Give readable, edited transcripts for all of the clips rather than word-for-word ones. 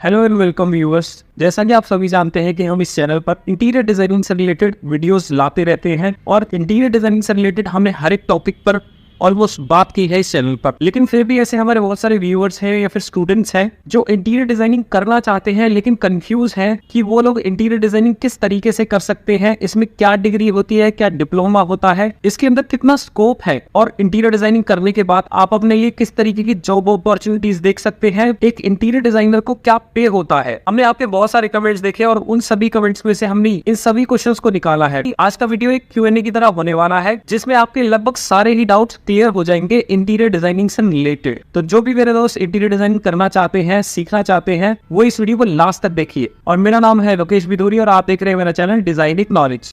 Hello and welcome viewers. जैसा कि आप सभी जानते हैं कि हम इस चैनल पर इंटीरियर डिजाइनिंग से रिलेटेड वीडियोस लाते रहते हैं और इंटीरियर डिजाइनिंग से रिलेटेड हमने हर एक टॉपिक पर ऑलमोस्ट बात की है इस चैनल पर। लेकिन फिर भी ऐसे हमारे बहुत सारे व्यूअर्स हैं या फिर स्टूडेंट्स हैं जो इंटीरियर डिजाइनिंग करना चाहते हैं लेकिन कंफ्यूज हैं कि वो लोग इंटीरियर डिजाइनिंग किस तरीके से कर सकते हैं, इसमें क्या डिग्री होती है, क्या डिप्लोमा होता है, इसके अंदर कितना स्कोप है और इंटीरियर डिजाइनिंग करने के बाद आप अपने लिए किस तरीके की जॉब अपॉर्चुनिटीज देख सकते हैं, एक इंटीरियर डिजाइनर को क्या पे होता है। हमने आपके बहुत सारे कमेंट्स देखे और उन सभी कमेंट्स में से हमने इन सभी क्वेश्चंस को निकाला है। आज का वीडियो एक Q&A की तरह होने वाला है जिसमें आपके लगभग सारे ही डाउट्स क्लियर हो जाएंगे इंटीरियर डिजाइनिंग से रिलेटेड। तो जो भी मेरे दोस्त इंटीरियर डिजाइनिंग करना चाहते हैं, सीखना चाहते हैं, वो इस वीडियो को लास्ट तक देखिए। और मेरा नाम है लोकेश बिधूरी और आप देख रहे हैं मेरा चैनल डिजाइनिंग नॉलेज।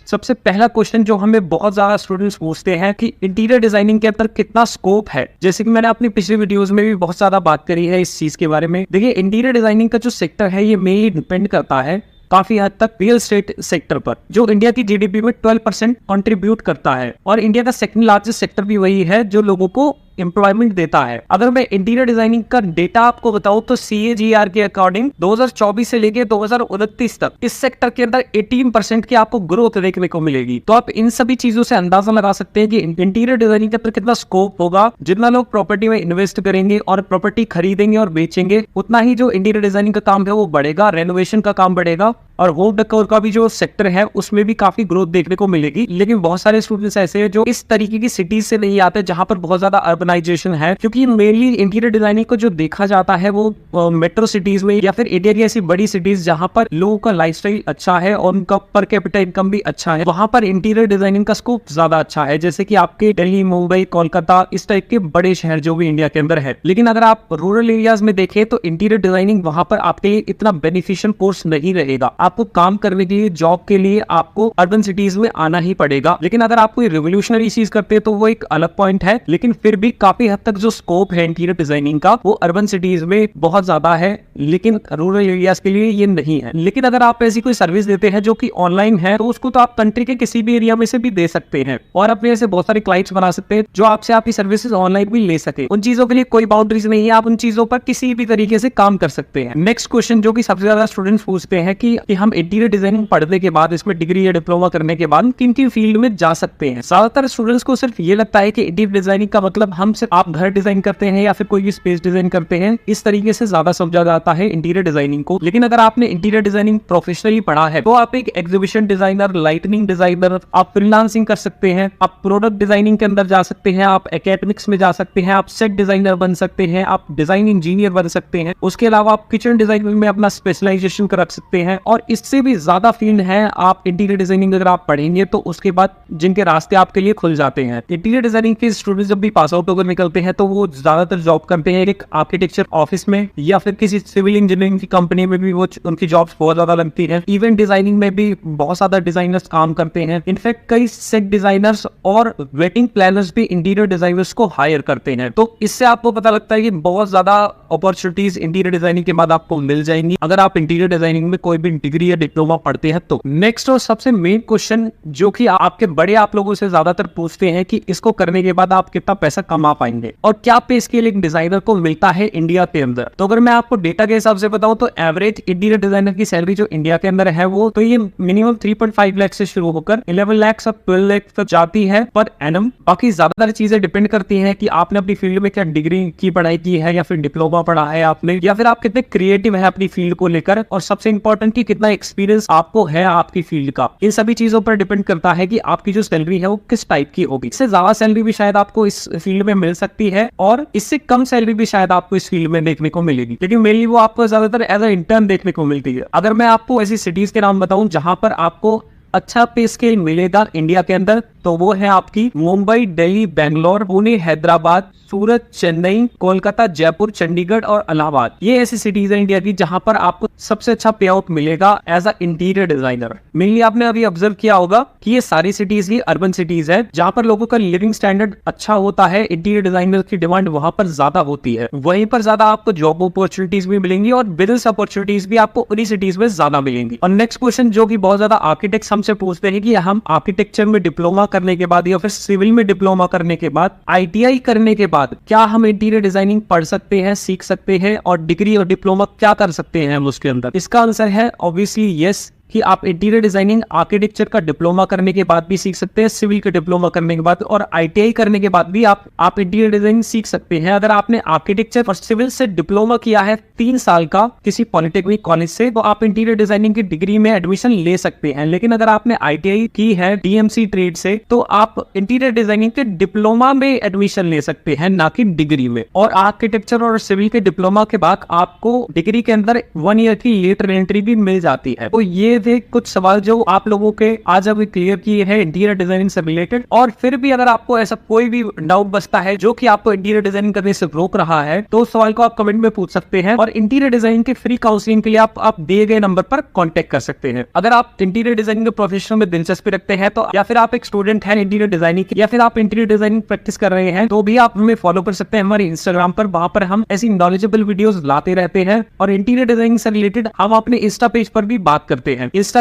सबसे पहला क्वेश्चन जो हमें बहुत ज्यादा स्टूडेंट्स पूछते हैं कि इंटीरियर डिजाइनिंग के अंदर कितना स्कोप है। जैसे कि मैंने अपनी पिछली वीडियोस में भी बहुत ज्यादा बात करी है इस चीज के बारे में। देखिए, इंटीरियर डिजाइनिंग का जो सेक्टर है ये मेनली डिपेंड करता है काफी हद तक रियल एस्टेट सेक्टर पर, जो इंडिया की जीडीपी में 12% कंट्रीब्यूट करता है और इंडिया का सेकंड लार्जेस्ट सेक्टर भी वही है जो लोगों को एम्प्लॉयमेंट देता है। अगर मैं इंटीरियर डिजाइनिंग का डेटा आपको बताऊं तो CAGR के अकॉर्डिंग 2024 से लेके 2029 तक इस सेक्टर के अंदर 18% की आपको ग्रोथ देखने को मिलेगी। तो आप इन सभी चीजों से अंदाजा लगा सकते हैं कि इंटीरियर डिजाइनिंग के अंदर कितना स्कोप होगा। जितना लोग प्रॉपर्टी में इन्वेस्ट करेंगे और प्रॉपर्टी खरीदेंगे और बेचेंगे, उतना ही जो इंटीरियर डिजाइनिंग का काम है वो बढ़ेगा, रेनोवेशन का काम बढ़ेगा और होम डेकोर का भी जो सेक्टर है उसमें भी काफी ग्रोथ देखने को मिलेगी। लेकिन बहुत सारे स्टूडेंट्स ऐसे हैं जो इस तरीके की सिटीज से नहीं आते जहां पर बहुत ज्यादा अर्बनाइजेशन है, क्योंकि मेनली इंटीरियर डिजाइनिंग को जो देखा जाता है वो मेट्रो सिटीज में या फिर इंडिया की ऐसी बड़ी सिटीज जहां पर लोगों का लाइफस्टाइल अच्छा है और उनका पर कैपिटा इनकम भी अच्छा है, वहां पर इंटीरियर डिजाइनिंग का स्कोप ज्यादा अच्छा है। जैसे कि आपके दिल्ली, मुंबई, कोलकाता, इस टाइप के बड़े शहर जो भी इंडिया के अंदर है। लेकिन अगर आप रूरल एरियाज में देखें तो इंटीरियर डिजाइनिंग वहां पर आपके लिए इतना बेनिफिशियल कोर्स नहीं रहेगा। आपको काम करने के लिए, जॉब के लिए आपको अर्बन सिटीज में आना ही पड़ेगा। लेकिन अगर आप कोई रिवोल्यूशनरी चीज करते हैं तो वो एक अलग पॉइंट है। लेकिन फिर भी काफी हद तक जो स्कोप है इंटीरियर डिजाइनिंग का वो अर्बन सिटीज में बहुत ज्यादा है, लेकिन रूरल एरियाज के लिए ये नहीं है। लेकिन अगर आप ऐसी कोई सर्विस देते हैं जो कि ऑनलाइन है तो उसको तो आप कंट्री के किसी भी एरिया में से भी दे सकते हैं और अपने ऐसे बहुत सारे क्लाइंट्स बना सकते हैं जो आपसे आपकी सर्विसेज ऑनलाइन भी ले सके। उन चीजों के लिए कोई बाउंड्रीज नहीं है, आप उन चीजों पर किसी भी तरीके से काम कर सकते हैं। नेक्स्ट क्वेश्चन जो कि सबसे ज्यादा स्टूडेंट्स पूछते हैं कि हम इंटीरियर डिजाइनिंग पढ़ने के बाद, इसमें डिग्री या डिप्लोमा करने के बाद किन किन फील्ड में जा सकते हैं। ज्यादातर स्टूडेंट्स को सिर्फ ये लगता है कि इंटीरियर डिजाइनिंग का मतलब हम सिर्फ आप घर डिजाइन करते हैं या फिर कोई भी स्पेस डिजाइन करते हैं, इस तरीके से ज्यादा समझा जाता है इंटीरियर डिजाइनिंग को। लेकिन अगर आपने इंटीरियर डिजाइनिंग प्रोफेशनली पढ़ा है तो आप एक एग्जीबिशन डिजाइनर, लाइटनिंग डिजाइनर, आप फ्रीलांसिंग कर सकते हैं, आप प्रोडक्ट डिजाइनिंग के अंदर जा सकते हैं, आप एकेडमिक्स में जा सकते हैं, आप सेट डिजाइनर बन सकते हैं, आप डिजाइन इंजीनियर बन सकते हैं। उसके अलावा आप किचन डिजाइन में अपना स्पेशलाइजेशन कर सकते हैं और इससे भी ज्यादा फील्ड है। आप इंटीरियर डिजाइनिंग अगर आप पढ़ेंगे तो उसके बाद जिनके रास्ते आपके लिए खुल जाते हैं। इंटीरियर डिजाइनिंग के स्टूडेंट्स जब भी पास आउट होकर निकलते हैं तो वो ज्यादातर जॉब करते हैं एक आर्किटेक्चर ऑफिस में या फिर किसी सिविल इंजीनियरिंग की कंपनी में भी वो उनकी जॉब्स बहुत ज्यादा लगती है। इवेंट डिजाइनिंग में भी बहुत ज्यादा डिजाइनर्स काम करते हैं। इनफैक्ट कई सेट डिजाइनर्स और वेडिंग प्लानर्स भी इंटीरियर डिजाइनर्स को हायर करते हैं। तो इससे आपको पता लगता है कि बहुत ज्यादा अपॉर्चुनिटीज इंटीरियर डिजाइनिंग के बाद आपको मिल जाएंगी अगर आप इंटीरियर डिजाइनिंग में कोई भी डिग्री या डिप्लोमा पढ़ते हैं तो। नेक्स्ट और सबसे मेन क्वेश्चन जो कि आपके बड़े आप लोगों से ज्यादातर पूछते हैं कि इसको करने के बाद आप कितना पैसा कमा पाएंगे और क्या पे स्केल एक डिजाइनर को मिलता है इंडिया के अंदर। तो अगर मैं आपको डेटा के हिसाब से बताऊं तो एवरेज इंटीरियर डिजाइनर की सैलरी जो इंडिया के अंदर है वो तो ये मिनिमम 3.5 लाख से शुरू होकर 11 लाख और 12 लाख तक जाती है पर एनम। बाकी ज्यादातर चीजें डिपेंड करती है कि आपने अपनी फील्ड में क्या डिग्री की पढ़ाई की है या फिर डिप्लोमा पढ़ा है आपने, या फिर आप कितने क्रिएटिव है अपनी फील्ड को लेकर, और सबसे इंपॉर्टेंट कि कितना एक्सपीरियंस आपको है आपकी फील्ड का। इन सभी चीजों पर डिपेंड करता है कि आपकी जो सैलरी है वो किस टाइप की होगी। इससे ज्यादा सैलरी भी शायद आपको इस फील्ड में मिल सकती है और इससे कम सैलरी भी शायद आपको इस फील्ड में देखने को मिलेगी, लेकिन मेनली वो आपको ज्यादातर एज अ इंटर्न देखने को मिलती है। अगर मैं आपको ऐसी सिटीज के नाम बताऊं जहां पर आपको अच्छा पे स्केल मिलेगा इंडिया के अंदर तो वो है आपकी मुंबई, दिल्ली, बेंगलोर, पुणे, हैदराबाद, सूरत, चेन्नई, कोलकाता, जयपुर, चंडीगढ़ और इलाहाबाद। ये ऐसी सिटीज है इंडिया की जहां पर आपको सबसे अच्छा पे आउट मिलेगा as a interior designer. Mainly आपने अभी ऑब्जर्व किया होगा कि ये सारी सिटीज ही अर्बन सिटीज है जहां पर लोगों का लिविंग स्टैंडर्ड अच्छा होता है। इंटीरियर डिजाइनर की डिमांड वहां पर ज्यादा होती है, वहीं पर ज्यादा आपको जॉब अपॉर्चुनिटीज भी मिलेंगी और बिजनेस अपॉर्चुनिटीज भी आपको उन्हीं सिटीज में ज्यादा मिलेंगी। और नेक्स्ट क्वेश्चन जो कि बहुत ज्यादा आर्किटेक्ट्स हमसे पूछते हैं कि हम आर्किटेक्चर में डिप्लोमा करने के बाद या फिर सिविल में डिप्लोमा करने के बाद, ITI करने के बाद क्या हम इंटीरियर डिजाइनिंग पढ़ सकते हैं, सीख सकते हैं और डिग्री और डिप्लोमा क्या कर सकते हैं हम उसके अंदर? इसका आंसर है ऑब्वियसली यस, कि आप इंटीरियर डिजाइनिंग आर्किटेक्चर का डिप्लोमा करने के बाद भी सीख सकते हैं, सिविल का डिप्लोमा करने के बाद और ITI करने के बाद भी आप इंटीरियर डिजाइनिंग सीख सकते हैं। अगर आपने आर्किटेक्चर और सिविल से डिप्लोमा किया है 3 साल का किसी पॉलिटेक्निक कॉलेज से, तो आप इंटीरियर डिजाइनिंग की डिग्री में एडमिशन ले सकते हैं। लेकिन अगर आपने ITI की है DMC ट्रेड से, तो आप इंटीरियर डिजाइनिंग के डिप्लोमा में एडमिशन ले सकते हैं, ना कि डिग्री में। और आर्किटेक्चर और सिविल के डिप्लोमा के बाद आपको डिग्री के अंदर 1 ईयर की लेटर एंट्री भी मिल जाती है। तो ये थे कुछ सवाल जो आप लोगों के आज अभी क्लियर किए हैं इंटीरियर डिजाइनिंग से रिलेटेड। और फिर भी अगर आपको ऐसा कोई भी डाउट बचता है जो कि आपको इंटीरियर डिजाइनिंग करने से रोक रहा है, तो उस सवाल को आप कमेंट में पूछ सकते हैं और इंटीरियर डिजाइनिंग की फ्री काउंसलिंग के लिए आप दिए गए नंबर पर कॉन्टेक्ट कर सकते हैं। अगर आप इंटीरियर डिजाइनिंग के प्रोफेशन में दिलचस्पी रखते हैं तो, या फिर आप एक स्टूडेंट हैं इंटीरियर डिजाइनिंग की, या फिर आप इंटीरियर डिजाइनिंग प्रैक्टिस कर रहे हैं, तो भी आप हमें फॉलो कर सकते हैं हमारे इंस्टाग्राम पर। वहां पर हम ऐसी नॉलेजेबल वीडियोस लाते रहते हैं और इंटीरियर डिजाइनिंग से रिलेटेड हम अपने इंस्टा पेज पर भी बात करते हैं। इंस्टा